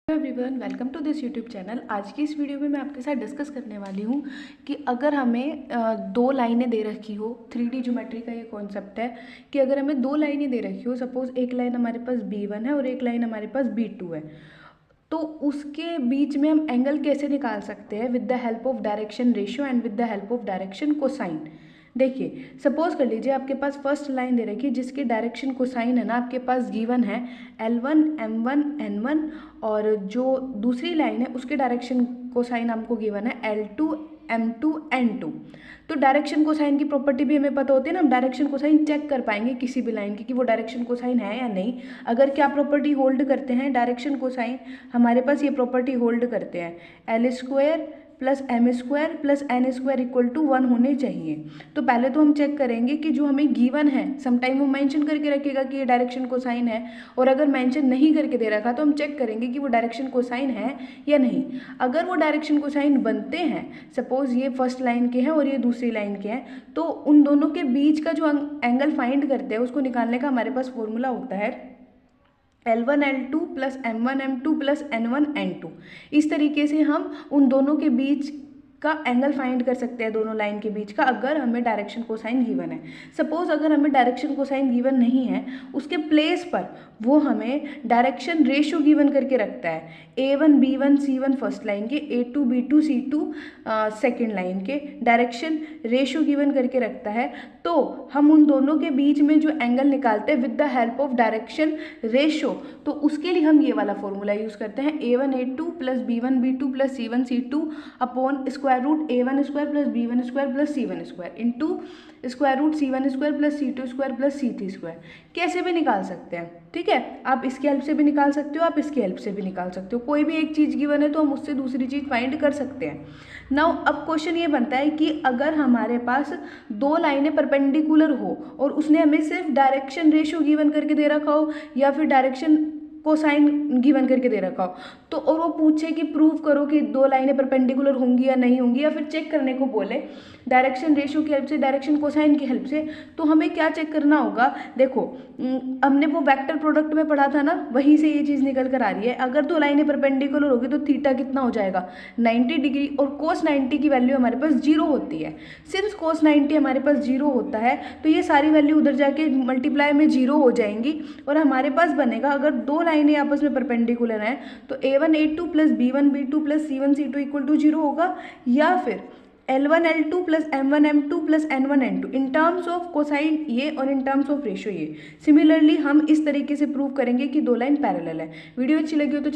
Everyone, welcome to this YouTube channel. आज की इस वीडियो में मैं आपके साथ डिस्कस करने वाली हूँ कि अगर हमें दो लाइनें दे रखी हो, 3D ज्योमेट्री का ये कॉन्सेप्ट है कि अगर हमें दो लाइनें दे रखी हो, सपोज एक लाइन हमारे पास B1 है और एक लाइन हमारे पास B2 है, तो उसके बीच में हम एंगल कैसे निकाल सकते हैं with the help of direction ratio and with the help of direction cosine. देखिए, सपोज कर लीजिए आपके पास फर्स्ट लाइन दे रखी है जिसके डायरेक्शन कोसाइन है ना, आपके पास गिवन है L1 M1 N1, और जो दूसरी लाइन है उसके डायरेक्शन कोसाइन हमको गिवन है L2 M2 N2। तो डायरेक्शन कोसाइन की प्रॉपर्टी भी हमें पता होती है ना, हम डायरेक्शन कोसाइन चेक कर पाएंगे किसी भी लाइन की कि वो डायरेक्शन कोसाइन है या नहीं। अगर क्या प्रॉपर्टी होल्ड करते हैं, डायरेक्शन कोसाइन हमारे पास ये प्रॉपर्टी होल्ड करते हैं, L² plus M² plus N² equal to 1 होने चाहिए। तो पहले तो हम चेक करेंगे कि जो हमें गिवन है, समटाइम वो मेंशन करके रखेगा कि ये डायरेक्शन कोसाइन है, और अगर मेंशन नहीं करके दे रखा तो हम चेक करेंगे कि वो डायरेक्शन कोसाइन है या नहीं। अगर वो डायरेक्शन कोसाइन बनते हैं, सपोज ये फर्स्ट लाइन के हैं और ये दूसरी लाइन के हैं, तो उन दोनों के बीच का जो एंगल फाइंड करते हैं उसको निकालने का हमारे पास फॉर्मूला होता है L1 L2 plus M1 M2 plus N1 N2। इस तरीके से हम उन दोनों के बीच का एंगल फाइंड कर सकते हैं, दोनों लाइन के बीच का, अगर हमें डायरेक्शन कोसाइन गिवन है। सपोज अगर हमें डायरेक्शन कोसाइन गिवन नहीं है, उसके प्लेस पर वो हमें डायरेक्शन रेशियो गिवन करके रखता है, A1 B1 C1 first line के, A2 B2 C2 second line के डायरेक्शन रेशियो गिवन करके रखता है, तो हम उन दोनों के बीच में जो एंगल निकालते हैं with the help of direction ratio, तो उसके लिए हम ये वाला फॉर्मूला यूज़ करते हैं, A1 A2 plus B1 B2 plus C1 C2 upon square root A1² plus B1² plus C1² into square root C1² plus C2² plus C3²। कैसे भी निकाल सकते हैं, ठीक है। आप इसकी हेल्प से भी निकाल सकते हो, आप इसकी हेल्प से भी निकाल सकते हो, कोई भी एक चीज़ गिवन है तो हम उससे दूसरी चीज़ फाइंड कर सकते हैं। नाउ अब क्वेश्चन ये बनता है कि अगर हमारे पास दो लाइनें परपेंडिकुलर हो और उसने हमें सिर्फ डायरेक्शन रेशियो गिवन करके दे रखा हो या फिर डायरेक्शन कोसाइन गिवन करके दे रखा हो, तो और वो पूछे कि प्रूव करो कि दो लाइनें परपेंडिकुलर होंगी या नहीं होंगी, या फिर चेक करने को बोले डायरेक्शन रेशियो की हेल्प से, डायरेक्शन कोसाइन की हेल्प से, तो हमें क्या चेक करना होगा। देखो, हमने वो वेक्टर प्रोडक्ट में पढ़ा था ना, वहीं से ये चीज़ निकल कर आ रही है। अगर दो लाइनें परपेंडिकुलर होगी तो थीटा कितना हो जाएगा, 90 डिग्री, और कोस 90 की वैल्यू हमारे पास 0 होती है। सिंस कोस 90 हमारे पास 0 होता है तो ये सारी वैल्यू उधर जाके मल्टीप्लाई में 0 हो जाएंगी, और हमारे पास बनेगा, अगर दो लाइनें आपस में परपेंडिकुलर हैं तो A1 A2 plus B1 B2 plus C1 C2 equal to 0 होगा, या फिर L1 L2 plus M1 M2 plus N1 N2 in terms of cosine ये और इन टर्म्स ऑफ रेशियो ये। सिमिलरली हम इस तरीके से प्रूव करेंगे कि दो लाइन पैरेलल है। वीडियो अच्छी लगी हो तो